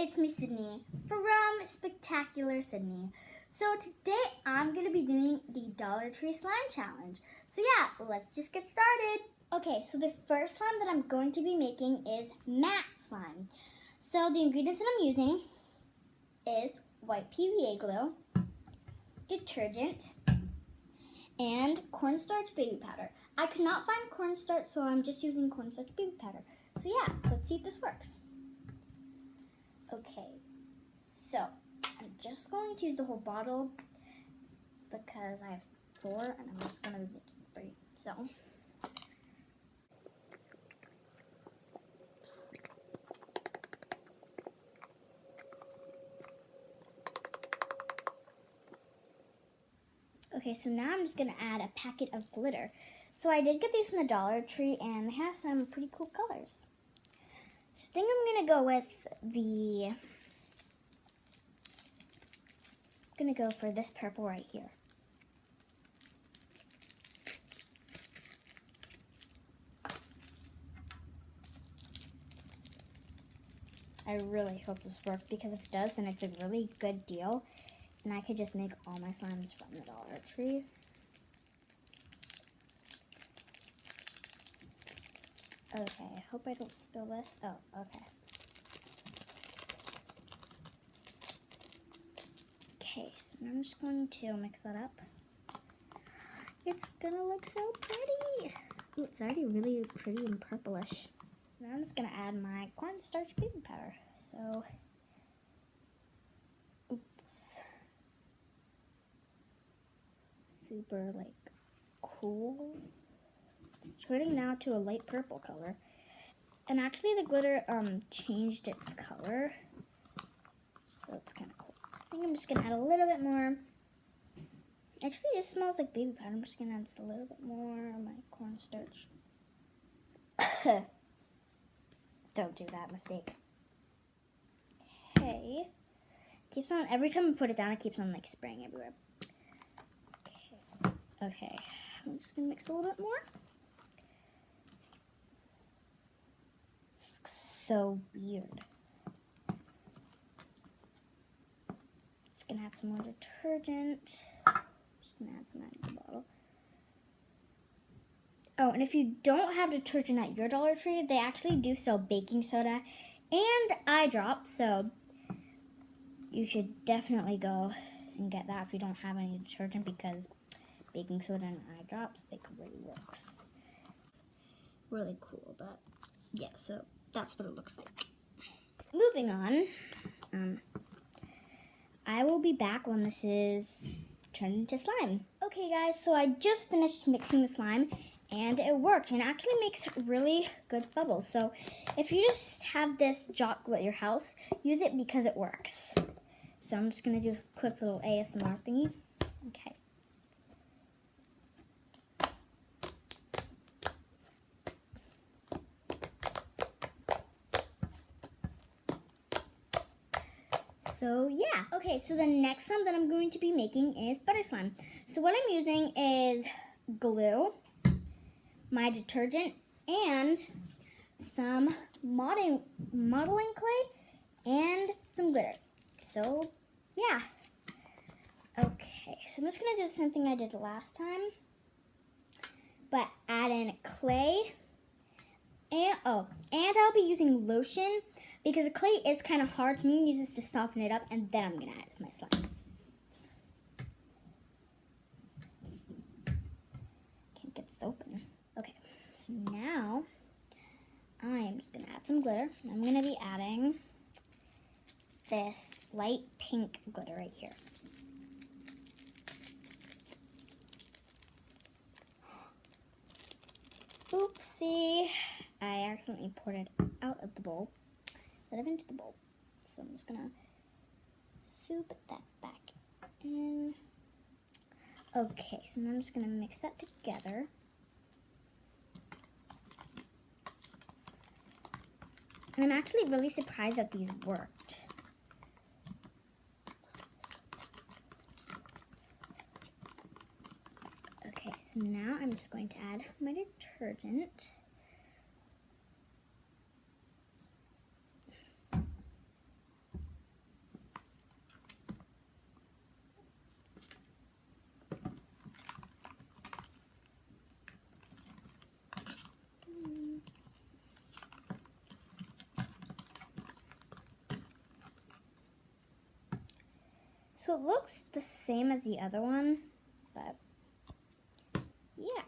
it's me, Sydney, from Spectacular Sydney. So today I'm going to be doing the Dollar Tree Slime Challenge. So yeah, let's just get started. Okay, so the first slime that I'm going to be making is matte slime. So the ingredients that I'm using is white PVA glue, detergent, and cornstarch baby powder. I could not find cornstarch, so I'm just using cornstarch baby powder. So yeah, let's see if this works. Okay, so I'm just going to use the whole bottle because I have 4 and I'm just going to be making 3. So okay, so now I'm just going to add a packet of glitter. So I did get these from the Dollar Tree and they have some pretty cool colors. So I think I'm going to go with I'm going to go for this purple right here. I really hope this works because if it does, then it's a really good deal. And I could just make all my slimes from the Dollar Tree. Okay, I hope I don't spill this. Oh, okay. Okay, so now I'm just going to mix that up. It's gonna look so pretty. Ooh, it's already really pretty and purplish. So now I'm just gonna add my cornstarch baking powder. So, oops. Super like cool. Turning now to a light purple color. And actually the glitter changed its color. So it's kind of cool. I think I'm just going to add a little bit more. Actually it smells like baby powder. I'm just going to add just a little bit more of my cornstarch. Don't do that mistake. Okay. Keeps on, every time I put it down, it keeps on like spraying everywhere. Okay. I'm just going to mix a little bit more. So weird. Just gonna add some more detergent. Just gonna add some in the bottle. Oh, and if you don't have detergent at your Dollar Tree, they actually do sell baking soda and eye drops, so you should definitely go and get that if you don't have any detergent because baking soda and eye drops, they really works. Really cool, but yeah, so that's what it looks like. Moving on, I will be back when this is turned into slime. Okay guys, so I just finished mixing the slime and it worked and it actually makes really good bubbles. So if you just have this Jock Glue at your house, use it because it works. So I'm just gonna do a quick little ASMR thingy. Okay. So yeah, okay, so the next slime that I'm going to be making is butter slime. So what I'm using is glue, my detergent, and some modeling clay and some glitter. So yeah. Okay, so I'm just gonna do the same thing I did last time, but add in clay, and I'll be using lotion because the clay is kind of hard, so I'm going to use this to soften it up, and then I'm going to add my slime. Can't get this open. Okay, so now I'm just going to add some glitter. I'm going to be adding this light pink glitter right here. Oopsie, I accidentally poured it out of the bowl instead of into the bowl. So I'm just gonna soup that back in. Okay, so now I'm just gonna mix that together. And I'm actually really surprised that these worked. Okay, so now I'm just going to add my detergent. So it looks the same as the other one, but yeah.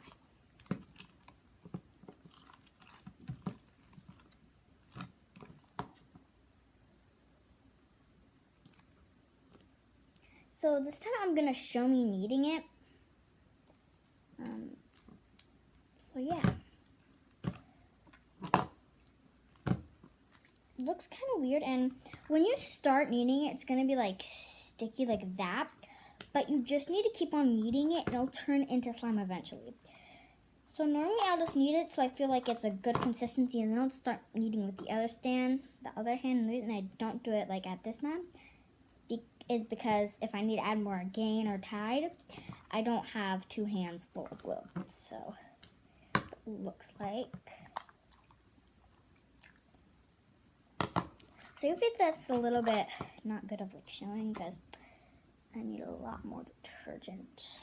So this time I'm gonna show me kneading it. So yeah. It looks kind of weird, and when you start kneading it, it's gonna be like sticky like that, but you just need to keep on kneading it and it'll turn into slime eventually. So normally I'll just knead it so I feel like it's a good consistency, and then I'll start kneading with the other hand, and I don't do it like at this time. Is because if I need to add more gain or tide, I don't have 2 hands full of glue. So it looks like. So I think that's a little bit not good of like showing because I need a lot more detergent.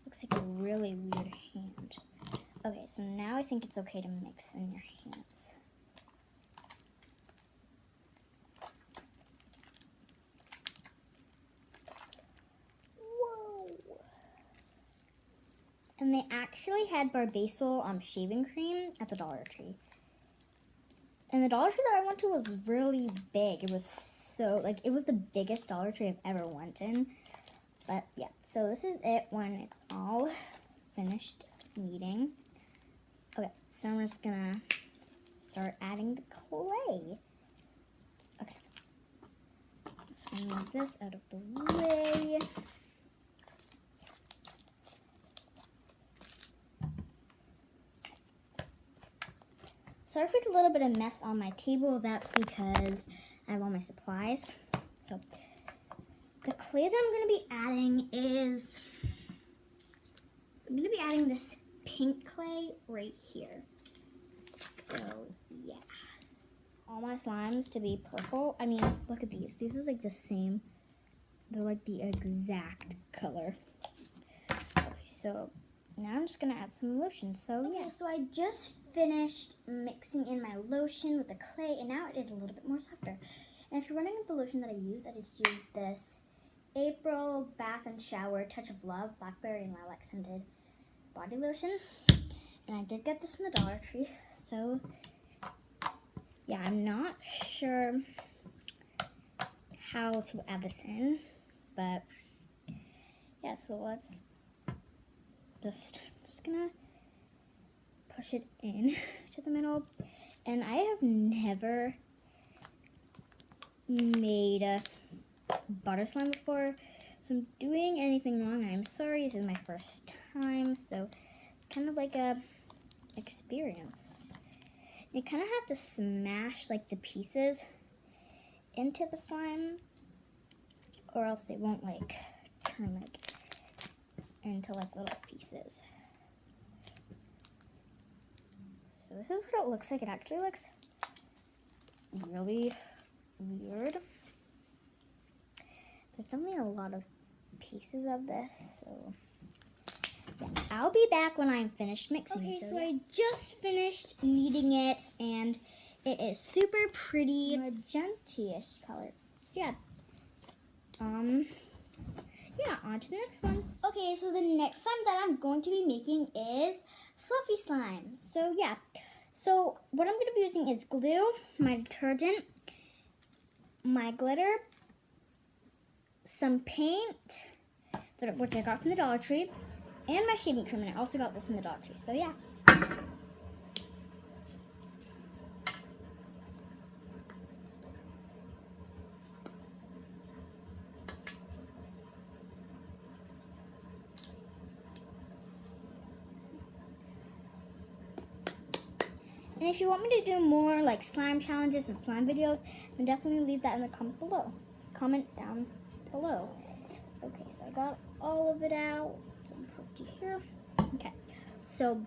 Looks like a really weird hand. Okay, so now I think it's okay to mix in your hands. Whoa! And they actually had Barbasol shaving cream at the Dollar Tree. And the Dollar Tree that I went to was really big. It was so, like, it was the biggest Dollar Tree I've ever went in. But yeah, so this is it when it's all finished kneading. Okay, so I'm just gonna start adding the clay. Okay, I'm just gonna move this out of the way. Sorry for the little bit of mess on my table. That's because I have all my supplies. So the clay that I'm going to be adding is, I'm going to be adding this pink clay right here. So yeah, all my slimes to be purple. I mean, look at these. These is like the same. They're like the exact color. Okay, so now I'm just gonna add some lotion. So yeah, so I just finished mixing in my lotion with the clay, and now it is a little bit more softer. And if you're wondering what the lotion that I use, I just used this April Bath and Shower Touch of Love Blackberry and Lilac Scented Body Lotion. And I did get this from the Dollar Tree. So yeah, I'm not sure how to add this in, but yeah, so let's just gonna push it in to the middle. And I have never made a butter slime before, so I'm doing anything wrong. I'm sorry, this is my first time, so it's kind of like a experience. You kind of have to smash like the pieces into the slime, or else they won't like turn like into like little pieces. So this is what it looks like. It actually looks really weird. There's definitely a lot of pieces of this, so yeah. I'll be back when I'm finished mixing. Okay, so I just finished kneading it, and it is super pretty magenta-ish color. So yeah, yeah, on to the next one. Okay, so the next slime that I'm going to be making is fluffy slime. So yeah, so what I'm going to be using is glue, my detergent, my glitter, some paint, which I got from the Dollar Tree, and my shaving cream, and I also got this from the Dollar Tree. So yeah. And if you want me to do more like slime challenges and slime videos, then definitely leave that in the comment down below. Okay, so I got all of it out. Some pretty here. Okay, so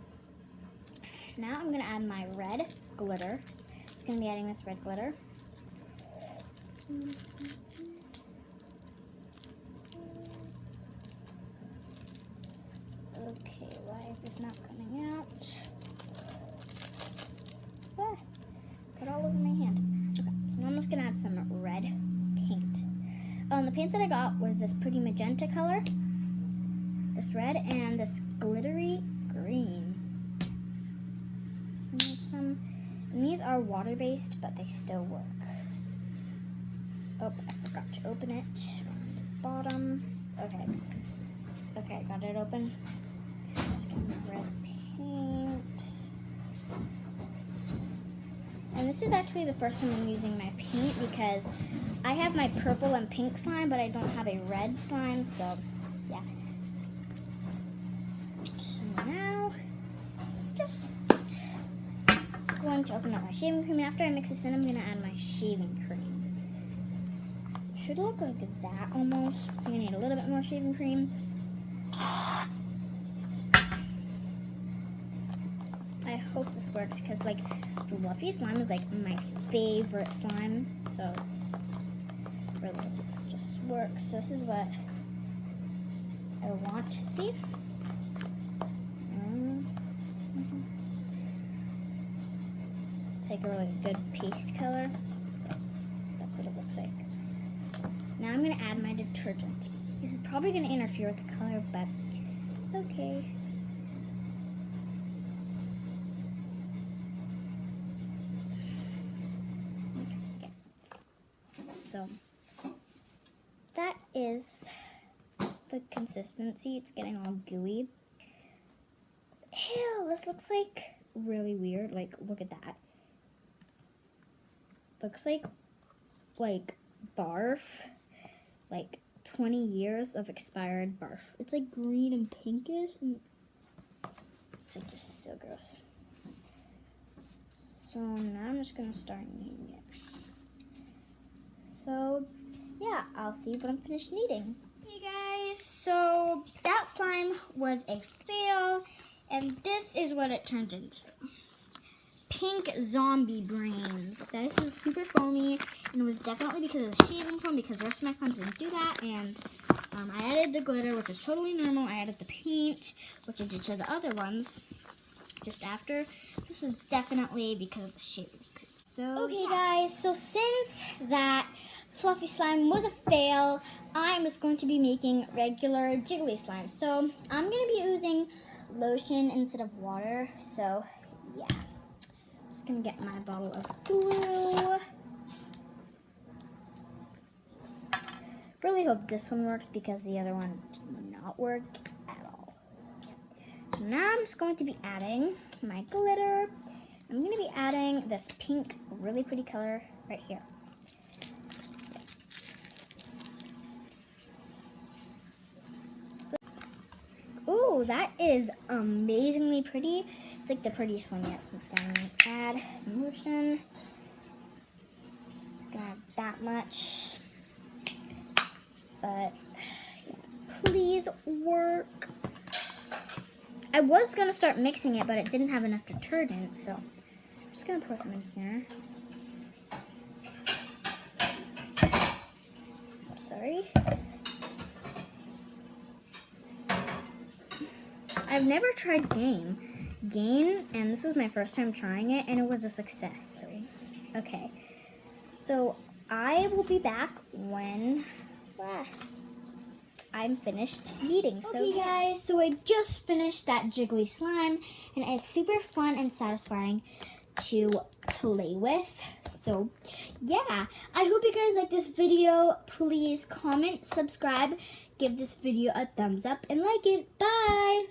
now I'm gonna add my red glitter. It's gonna be adding this red glitter. it's not coming out. Ah, got all over my hand. Okay, so now I'm just gonna add some red paint. The paint that I got was this pretty magenta color, this red, and this glittery green. Some, and these are water-based, but they still work. Oh, I forgot to open it on the bottom. Okay, got it open. Just getting the red paint. And this is actually the first time I'm using my paint because I have my purple and pink slime, but I don't have a red slime, so yeah. So now, just going to open up my shaving cream, and after I mix this in, I'm going to add my shaving cream. So it should look like that almost. I'm going to need a little bit more shaving cream. I hope this works because, like, fluffy slime is, like, my favorite slime. So, really hope this just works. So this is what I want to see. Take a really good paste color. So, that's what it looks like. Now I'm going to add my detergent. This is probably going to interfere with the color, but okay. So that is the consistency. It's getting all gooey. Ew, this looks like really weird. Like, look at that. Looks like barf. Like 20 years of expired barf. It's like green and pinkish. And it's like just so gross. So now I'm just going to start kneading it. So, yeah, I'll see when I'm finished kneading. Hey guys, so that slime was a fail, and this is what it turned into. Pink zombie brains. This is super foamy, and it was definitely because of the shaving foam, because the rest of my slimes didn't do that, and I added the glitter, which is totally normal. I added the paint, which I did to the other ones just after. This was definitely because of the shaving cream. So, okay guys, so since that fluffy slime was a fail, I'm just going to be making regular jiggly slime. So I'm going to be using lotion instead of water. So yeah, just going to get my bottle of glue. Really hope this one works because the other one did not work at all. So now I'm just going to be adding my glitter. I'm going to be adding this pink, really pretty color right here. Ooh, that is amazingly pretty. It's like the prettiest one yet. So I'm just going to add some lotion. Just going to add that much. But yeah, please work. I was going to start mixing it, but it didn't have enough detergent. So I'm just going to pour some in here. I'm sorry. I've never tried Gain, and this was my first time trying it, and it was a success. Okay, so I will be back when I'm finished eating. Okay guys, so I just finished that jiggly slime, and it's super fun and satisfying to play with. So yeah, I hope you guys like this video. Please comment, subscribe, give this video a thumbs up, and like it. Bye!